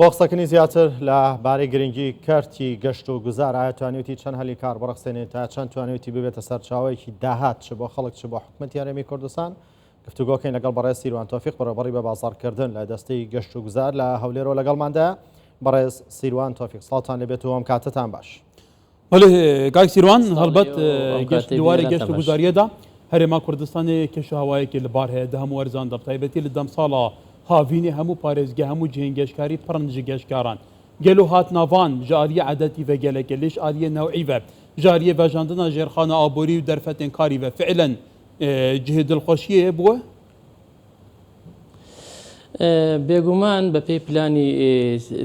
بۆقسەکەنی زیاتر لە بارەی گرنگی کارتی گەشت و گوزار ئایا توانێتی چەند هەلی کار بڕخسێنێت تا چەند توانێتی ببێتە سەرچاوەیەکی داهات چ بۆ خەڵک چ بۆ حکوومەتی هەرێمی کوردستان گفتوگۆکەین لەگەڵ بەڕێز سیروان تۆفیق بەڕێوەبەری بە بازاڕکردن لە دەستەی گەشت و گوزار لە هەولێرەوە لەگەڵماندا. بەڕێز سیروان تۆفیق ساڵتان لەبێت و ئەم کاتتان باش. گای سیروان هەڵبەت دووارە گەشت و گوزاریەدا هەرێما کوردستانی کێشەهاوایەکی لەبار هەیە دە هەموو وەرزان دەبتایبەتی لە دەم ساڵە هاوینی هەموو پارێزگە هەموو جێنگەشکاری پڕنج گەشتکاران گەل و هاتناوان ژاریە عەدەتی بە گەلەکە لێش ئالیە نەوعی بە ژاریە بەژاندنە ژێرخانە ئابووری و دەرفەتێن کاری بە فعلەن جهێ دڵخۆشیە بووە بێگومان بە پێی پلانی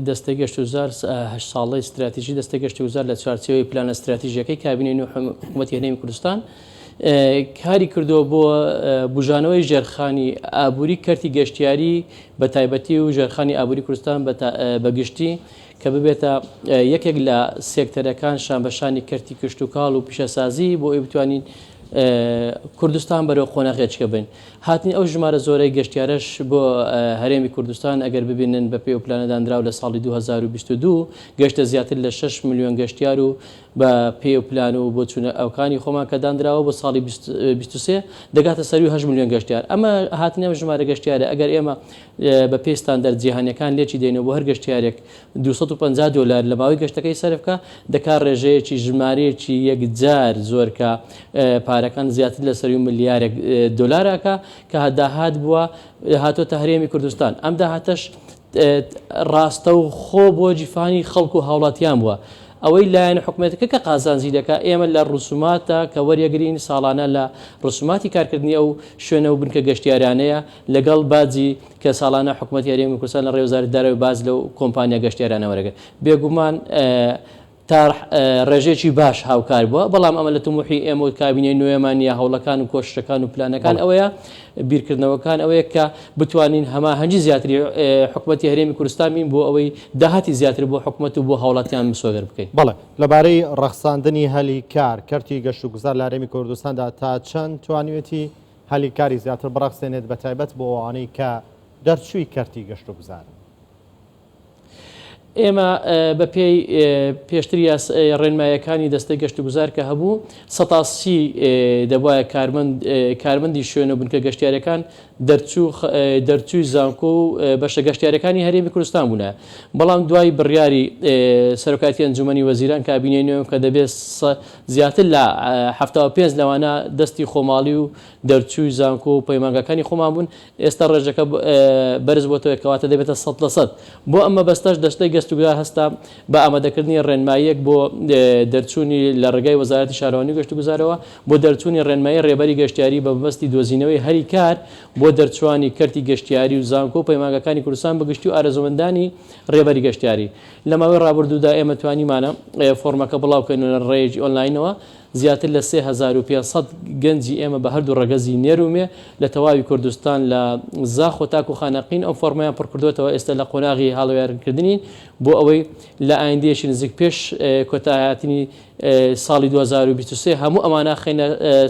دەستەی گەشت و گوزار 8 ساڵەی استراتیژی دەستەی گەشت و گوزار لە چوارچێوەی پلانە استراتیژیەکەی کابینەی نوێ حکوومەتی هەرێمی کوردستان کاری کردەوە بۆ بژانەوەی ژێرخانی ئابووری کەرتی گەشتیاری بە تایبەتی و ژێرخانی ئابووری کوردستان بەگشتی کە ببێتە یەکێک لە سێکتەرەکان شانبەشانی کەرتی کشت و کاڵ و پیشەسازی بۆ ئەوی بتوانین کوردستان بەرەو خۆناغێچکە بن. هاتنی ئەو ژمارە زۆرەی گەشتیارەش بۆ هەرێمی کوردستان ئەگەر ببینن بە پێی و پلانەدانراو لە ساڵی 2022 گەشتە زیاتر لە 6 ملیۆن گەشتیار و بە پێی و پلان و بۆ چونە ئەوکانی خۆمان کە دانراوە بۆ ساڵی 23 دەگاتە سەری 8 ملیۆن گەشتیار. ئەمە هاتنی ئەم ژمارە گەشتیارە ئەگەر ئێمە بە پێی ستاندەرد جیهانیەکان لێکی دێنەوە بۆ هەر گەشتیارێک $250 لە ماوەی گەشتەکەی سەرفکە دەکات ڕێژەیەکی ژمارەیەکی یەکجار زۆرکە پارەکان زیاتر لە سەری ملیارێک دۆلارەکە کە داهات بووە هاتۆتە هەرێمی کوردستان. ئەم داهاتەش ڕاستە و خۆ بۆ جیفانی خەڵک و هاوڵاتیان بووە. ئەوەی لایەن حکوومەتەکە کە قازانجی دەکات ئێمە لە ڕوسوماتە کە وەریەگرین ساڵانە لە ڕوسوماتی کارکردنی ئەو شوێنە و بنکە گەشتیارانەیە لەگەڵ باجی کە ساڵانە حکوومەتی هەرێمی کوردستان لە ڕێوەزارەتی دارایی باز لەو کۆمپانیا گەشتیارانە وەرەگرت. بێگومان تا ڕێژێکی باش هاوکار بووە، بەڵام ئەمە لە تموحی ئێمە و کابینەی نوێمانە هەوڵەکان و کۆشتەکان و پلانەکان ئەوەیە بیرکردنەوەکان ئەوەیە کە بتوانین هەماهەنگی زیاتری حکوومەتی هەرێمی کوردستان بین بۆ ئەوەی داهاتی زیاتر بۆ حکوومەت و بۆ هاوڵاتیان مسۆگەر بکەین. بەڵێ لەبارەی ڕەخساندنی هەلی کار کەرتی گەشت و گوزار لە هەرێمی کوردستاندا تا چەند توانوێتی هەلی کاری زیاتر بڕەخسێنێت بە تایبەت بۆ ئەوانەی کە دەرچووی کەرتی گەشت و گوزارن؟ ئێمە بە پێی پێشتری ڕێنمایەکانی دەستەی گەشت و گوزار کە هەبوو 180 دەبواە کارمەندی شوێنە و بنکە گەشتیارەکان دەرچووی زانکۆ و بەشە گەشتیارەکانی هەرێمی کوردستان بوونە. بەڵام دوای بڕیاری سەرۆکاتی ئەنجومەنی وەزیران کابینەی نوێ کە دەبێت زیاتر لە 75 لەوانە دەستی خۆماڵی و دەرچووی زانکۆ و پەیمانگەکانی خۆمان بوون، ئێستا ڕێژەکە بەرز بۆتەوە کەواتە دەبێتە 100%. بۆ ئەمە بەستەش دەستەی گەشت و گوزار هەستا بە ئامادەکردنی ڕێنماییەک بۆ دەرچوونی لە ڕێگای وەزارەتی شارەوانی گەشت و گوزارەوە بۆ دەرچوونی ڕێنمایی ڕێبەری گەشتیاری بە مەبەستی دۆزینەوەی هەری کار بۆ دەرچوانی کەرتی گەشتیاری و زانکۆ و پەیمانگەکانی کوردستان بەگشتی و ئارەزومەندانی ڕێبەری گەشتیاری. لە ماوەی ڕابردوودا ئێمە توانیمانە فۆرمەکە بڵاوکەین ڕێژی ئۆنلاینەوە زیاتر لە 3500 گەنجی ئێمە بە هەردوو ڕەگەزی نێرومێ لە تەواوی کوردستان لە زاخ و تاک و خانەقین ئەم فۆرمەیان پڕکردوێتەوە ئێستا لە قۆناغی هاڵوێرانکردنی بۆ ئەوەی لە ئایندەیەکی نزیک پێش کۆتایهاتنی ساڵی 2023 هەموو ئەمانە خەینە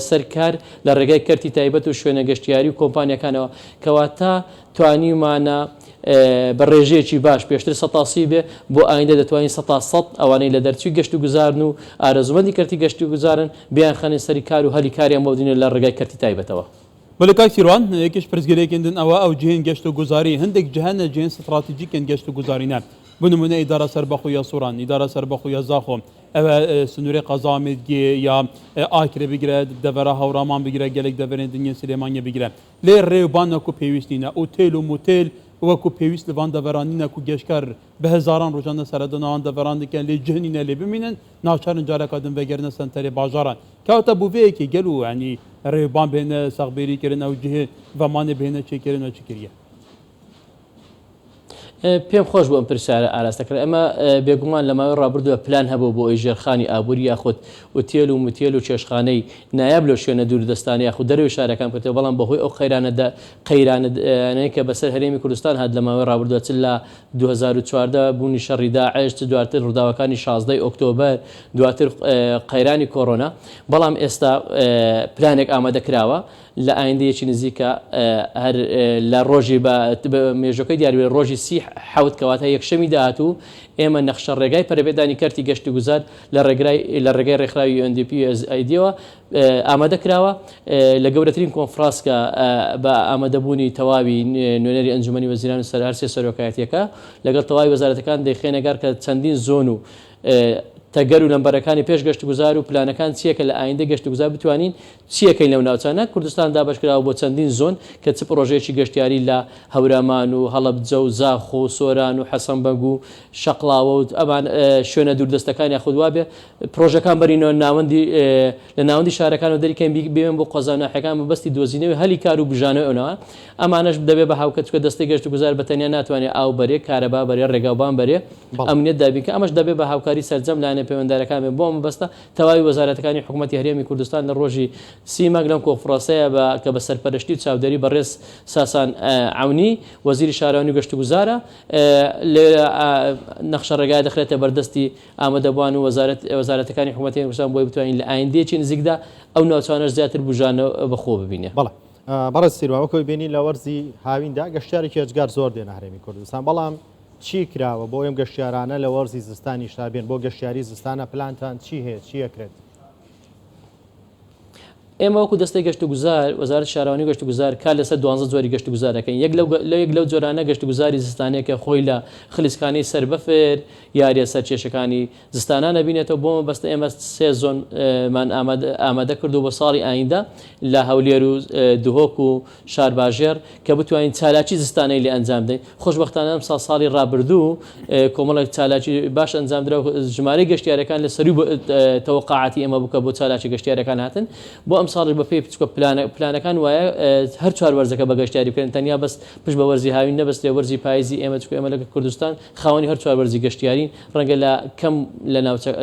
سەرکار لە ڕێگای کەرتی تایبەت و شوێنە گەشتیاری و کۆمپانیەکانەوە کەواتە توانیمانە بە ڕێژەیەکی باش پێشتر 180 بێ بۆ ئایندە دەتوانین 100 ئەوانەی لە دەرچووی گەشت و گوزارن و ئارەزومەندی کەرتی گەشت و گوزارن بیان خەنێ سەری کار و هەلی کاریان بۆ بدەنێ لە ڕێگای کەرتی تایبەتەوە. بەڵێ کاک سیروان یەکیش پرسگەرێکیندن ئەوە ئەو جێن گەشت و گوزاری هەندێک جیهانە جێن ستراتیجیکن گەشت و گوزارینە بنمونە ئیدارە سەربەخۆ یا سووران ئیدارە سەربەخۆ یا زاخۆ ئەوە سنووری قەزامێتگێ یا ئاکرێ بگرە دەڤەرە هەورامان بگرە گەلێک دەڤێنێ دنیا سلێمانیە بگرە لێ ڕێوبان نەکو پێویستینە ئوتێل و موتێل وەکو پێویست لەوان دەڤەرانی نەکو گەشتکار بە هەزاران ڕۆژانە سەردەناوان دەڤەران دەکەن لێ جهنینە لێ ببینن ناوچارن جارێکا دنڤەگەرنە سەنتەرێ باژاران کەواتە بووڤەیەکی گەل و ینی ڕێوبان بهێنە سەغبێریکردن ئەو جهێ ڤەمانێ بهێنە چێکردن و چکردە. پێم خۆش بۆ ئەم پرسیارە ئاراستەکرد. ئەمە بێگومان لە ماوەی ڕابردووە پلان هەبوو بۆ ئەوی ژێرخانی ئابووری یاخود ئوتێل و موتێل و چێشخانەی نایاب لەو شوێنە دووردەستانی یاخود دەرەوەی شارەکان بکرێتەوە، بەڵام بەهۆی ئەو قەیرانەیە کە بەسەر هەرێمی کوردستان هات لە ماوەی ڕابردووە چ لە 2014 بوونی شەڕی داعش دواتر ڕووداوەکانی 16 ئۆکتۆبەر دواتر قەیرانی کۆڕۆنا، بەڵام ئێستا پلانێک ئامادەکراوە لە ئایندەیەکی نزیکە هەر لە ڕۆژی بە مێژوەکەی دیاریوێ ڕۆژی 30 حوت کەواتە یەکشەمی داهاتوو ئێمە نەخشە ڕێگای پەرەبێدانی کارتی گەشتی گوزار لە ڕێگای ڕێکخراوی UNDP ئایدیەوە ئامادە کراوە لە گەورەترین کۆنفرانسکە بە ئامادەبوونی تەواوی نوێنەری ئەنجومەنی وەزیران و سەرهەرسێ سەرۆکایەتیەکە لەگەڵ تەواوی وەزارەتەکان دەیخێنەگار کە چەندین زۆن و تەگەر و لەمبەرەکانی پێش گەشت گوزار و پلانەکان چیەکە لە ئایندە گەشت گوزار بتوانین چیەکەین لەو ناوچانە کوردستان دابشکراوە بۆ چەندین زۆن کە چ پرۆژەیەکی گەشتیاری لە هەورامان و هەڵەبجە و زاخۆ و سۆران و حەسەنبەنگ و شەقڵاوە و ئەمان شوێنە دووردەستەکان یاخودوا بێ پرۆژەکان بەرینەوە لە ناوەندی شارەکان و دەریکەین بێن بۆ قۆزانەحەکان بەستی دۆزینەوەی هەلی کار و بژانەوە ئەوەوە ئەمانەش دەبێت بە هاوکەچکە دەستی گەشت گوزار بەتەنیا ناتوانێت ئاو بەرێ کارەبا بەرێ ڕێگاوبان بەرێ ئەمنیەت دابینکە ئەمەش دەبێت بە هاوکاری سەرجەم لایەنە پەیوەنددارەکان بێ بۆ مەبەستە تەواوی وەزارەتەکانی حکوومەتی هەرێمی کوردستان لە ڕۆژی 30 مانگ لەم کۆنفرانسەیە کە بە سەرپەرشتی و چاودێری بەڕێز ساسان عونی وەزیری شارەوانی و گەشت و گوزارە نەخشە ڕێگای دەخرێتە بەردەستی ئامادەبوان و وەزارەتەکانی حکوومەتی کوردستان بۆی بتوانین لە ئایندەیەکی نزیکدا ئەو ناوچانەش زیاتر بژانە بەخۆ ببینێ. بەڕێز سیروانەوەکەوی بینی لە وەرزی هاویندا گەشتیارێکی هێزگار زۆر دێنە هەرێمی کوردستان بەڵام چی کراوە بۆ ئەم گەشتیارانە لە وەرزی زستانی شابێن بۆ گەشتیاری زستانە پلانتان چی هەیە چی ئەکرێت؟ ئێمە وەکو دەستەی گەشت و گوزار وەزارەت شارەوانی گەشت و گوزار کار لەسەر 12 جۆری گەشت و گوزارەکەین یەک لەو جۆرانە گەشت و گوزاری زستانەیەکە خۆی لە خلیسکانەی سەربەفر یاریە سەرچێشەکانی زستانە نەبینێتەوە بۆمە بەستە ئێمە 3 زۆنمان ئامادە کردو بۆ ساڵی ئایندە لە هەولێر و دهۆک و شارباژێر کە بتوانین چالاکی زستانەی لێ ئەنجام بدەین خۆشبەختانە ئەم ساڵی ڕابردوو کۆمەڵێک چالاکی باش ئەنجامدرا ژمارەی گەشتیارەکان لە سەروی تەوەقعاتی ئێمە بکە بۆ چالاکی گەشتیارەکان هاتن بۆ ئەم ساڵی بە پێی بچکۆ پلانەکان وایە هەر 4 وەرزەکە بە گەشتیاری بکەن تەنیا بەس پشت بە وەرزی هاوین نەبەست لێ وەرزی پاییزی ئێمە چکۆ ئێمە لە کوردستان خاوەنی هەر 4 وەرزی گەشتیارین ڕەنگە لە کەم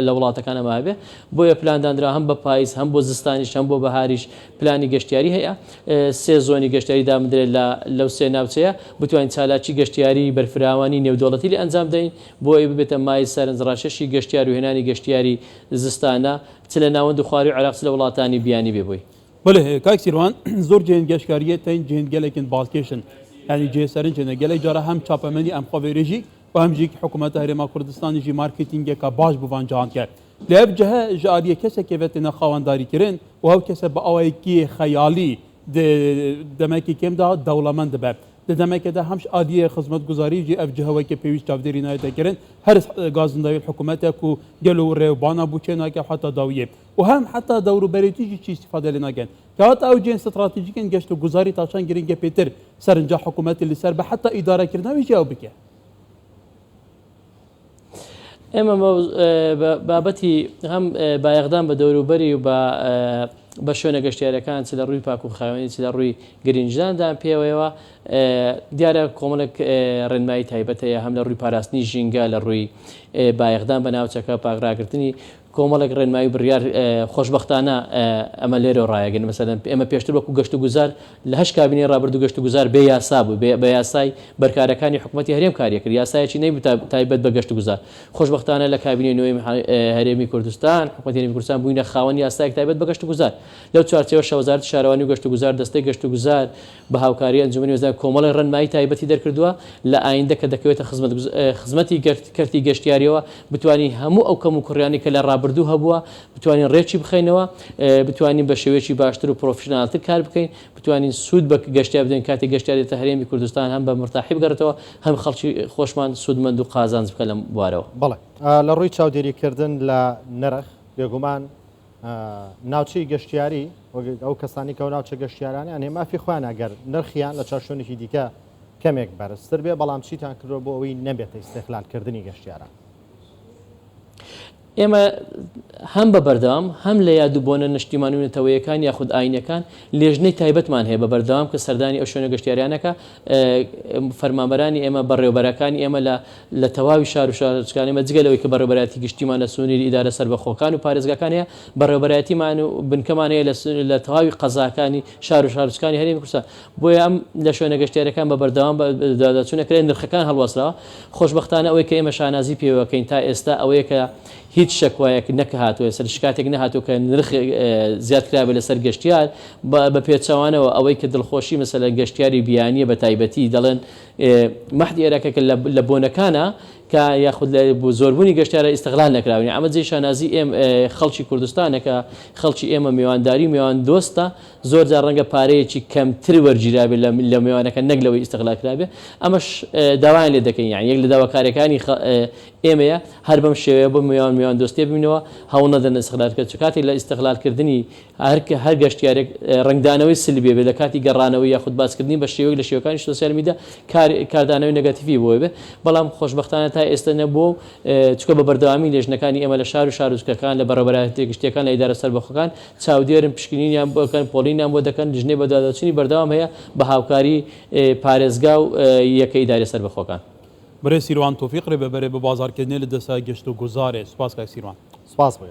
لە وڵاتەکان ئەمە هەبێ بۆیە پلاندانرا هەم بە پاییز هەم بۆ زستانیش هەم بۆ بەهاریش پلانی گەشتیاری هەیە 3 زۆنی گەشتیاری دامدرێت لەو 3 ناوچەیە بتوانین چالاکی گەشتیاری بەرفراوانی نێودەوڵەتی لێ ئەنجام دەین بۆی ببێتە مای سەرنجڕاشەشی گەشتیاری و هێنانی گەشتیاری زستانە چ لە ناوەند و خواری و عێراق لە وڵاتانی بیانی بێ بووی. بله کاک سیروان زۆر جێنگەشتکاریە تەین جێنگەلێکن باڵکێشن ینی جێسەرنجێنە گەلێک جارە هەم چاپەمەنی ئەم خۆڤێرێژی و هەمژێک حکوومەتە هەرێما کوردستانیژی مارکتینگێکە باش بوانجان کرد لە ئەف جەهە ژاریە کەسێکێ بێتێنە خاوەنداریکردن و هەو کەسە بە ئەوەیەکی خەیاڵی دەمەکی کێمدا دەوڵەمەند دەبێت دەمەکەدا هەمش ئادیە خزمەت گوزاریژی ئەف جەهەوەیکە پێویست چاودێری نایەتەکردن هەر گازنداوی حکوومەتێک و گەل و ڕێوبانە بچێ ناکە حتا داویە و هەم حتا دەوروبەرێتیژی چی استفادە لێ ناکەن کەواتە ئەو جێن استراتیژیکن گەشت و گوزاری تاشان گرنگە پێتر سەرنجا حکوومەتی لەسەر بە حتا ئیدارەکردنەوەیژی ئەو بکە. ئێمە بابەتی هەم بایەغدان بە دەوروبەری و بە شوێنە گەشتیارەکان چ لە ڕووی پاک و خاوێنی چ لە ڕووی گرنجداندا پێوەوە دیارە کۆمەڵک ڕێنمایی تایبەت هەیە هەم لە ڕووی پاراستنی ژینگە لە ڕووی بایەغدان بە ناوچەکە پاکراگرتنی کۆمەڵێک ڕێنمایی بڕیار خۆشببختانە ئەمە لێرە ڕایەگەن مەسەلەن ئێمە پێشتر وەکو گەشت و گوزار لە هەش کابینی ڕابردوو گەشت و گوزار بێ یاسا بوو بە یاسای بەرکارەکانی حکوومەتی هەرێم کاریە کرد یاسایەکی نەیبوو تایبەت بە گەشت و گوزار خۆشببختانە لە کابینی نوێی هەرێمی کوردستان حکوومەتی هەرێمی کوردستان بووینە خاوەنی یاسایەک تایبەت بە گەشت و گوزار لەو چوارچێوە وەزارەتی شارەوانی و گەشت و گوزار دەستەی گەشت و گوزار بە هاوکاری ئەنجومەنی وەزارەتی کۆمەڵی ڕێنمایی تایبەتی دەرکردووە لە ئایندە کە دەکەوێتە خزمەتی کەرتی گەشتیاریەوە بتوانی هەموو ئەو کەم و کوڕیانی کە لە ڕابردوو هەبووە بتوانین ڕێکی بخەینەوە بتوانین بە شێوەیەکی باشتر و پرۆفشنالتر کار بکەین بتوانین سوود بە گەشتیار بدەین کاتی گەشتیارێتە هەرێمی کوردستان هەم بە مرتاحی بگەڕێتەوە هەم خەڵکی خۆشمان سوودمەند و قازانج بکە لەم بوارەوە. بەڵێ لە ڕووی چاودێریکردن لە نرخ بێگومان ناوچەی گەشتیاری ئەو کەسانی کە و ناوچە گەشتیارانی ئەنێ مافی خوان ئەگەر نرخیان لە چارشۆنێکی دیکە کەمێک بەرزتر بێ بەڵام چیتان کردەوە بۆ ئەوەی نەبێتە ئیستیقلالکردنی گەشتیاران. ئێمە هەم بە بەردەوام هەم لە یادوبۆنە نیشتیمانونەتەوەیەکان یاخود ئاینەکان لێژنەی تایبەتمان هەیە بە بەردەوام کە سەردانی ئەو شوێنە گەشتیاریانەکە فەرمانبەرانی ئێمە بەڕێوەبەرەکانی ئێمە لە تەواوی شار و شارچکانی ئێمە جگەلەوەی کە بەڕێوەبەرەتی گشتیمانە سونووری ئیدارە سەربەخۆکان و پارێزگاکان هەیە بەڕێوەبەرەتیمان و بنکەمان هەیە لە تەواوی قەزاکانی شار و شارچکانی هەرێمی کوردستان بۆیە ئەم لە شوێنە گەشتیارەکان بە بەردەوام داداچوونەکرێن نرخەکان هەڵوەسرەوە خۆشببختانە ئەوەی کە ئێمە شانازی پێوەکەین تا ئێستا ئەوەیە کە هیچ شکوایەک نەکەهاتوە سەر شکاتێک نەهاتوو کە نرخ زیادکرابێت لەسەر گەشتیار بە پێچەوانەوە ئەوەی کە دڵخۆشی مەسەلە گەشتیاری بیانیە بە تایبەتی دەڵێن مەحدی ئێرەکە کە لە بۆنەکانە کە یاخود بۆ زۆربوونی گەشتیارە ئیستغلال نەکراونی ئەمە جێی شانازی خەڵکی کوردستانەکە خەڵکی ئێمە میوانداری میوان دۆستە زۆر جار ڕەنگە پارەیەکی کەمتر وەرگیرابێت لە میوانەکە نەک لەوەی ئیستغلالکرابێ ئەمەش داوایان لێ دەکەین یان یەک لە داواکاریەکانی ئێمەیە هەر بەم شێوەیە بۆ میوان دۆستی ببینەوە هەوڵ نەدەن ئیستغلالکرد چ کاتی لە ئیستغلالکردنی هەر گەشتیارێک ڕنگدانەوەی سلبێ بێ لە کاتی گەڕانەوەی یاخود باسکردنی بە شێوەیەک لە شێوەکانی سوسیال میدیا کاردانەوەی نەگاتیڤی بۆی بێ بەڵام خۆشبەختانە تا ئێستا نەبووە چکە بە بەردەوامی لێژنەکانی ئێمە لە شار و شارۆچکەکان لە بەڕێوەبەری گشتیەکان لە ئیدارە سەربەخۆکان چاودێرن پشکنینیان بۆکەن پۆلینیان بۆ دەکەن ژنێ بە دادەچنی بەردەوام هەیە بە هاوکاری پارێزگا و یەکە ئیدارە سەربەخۆکان. برێ سیروان تۆفیق ڕێ بەبەرێ بە بازارکردنێ لە دەسا گەشت و گوزارێ سوپاس کاک سیروان. سپاس بۆ.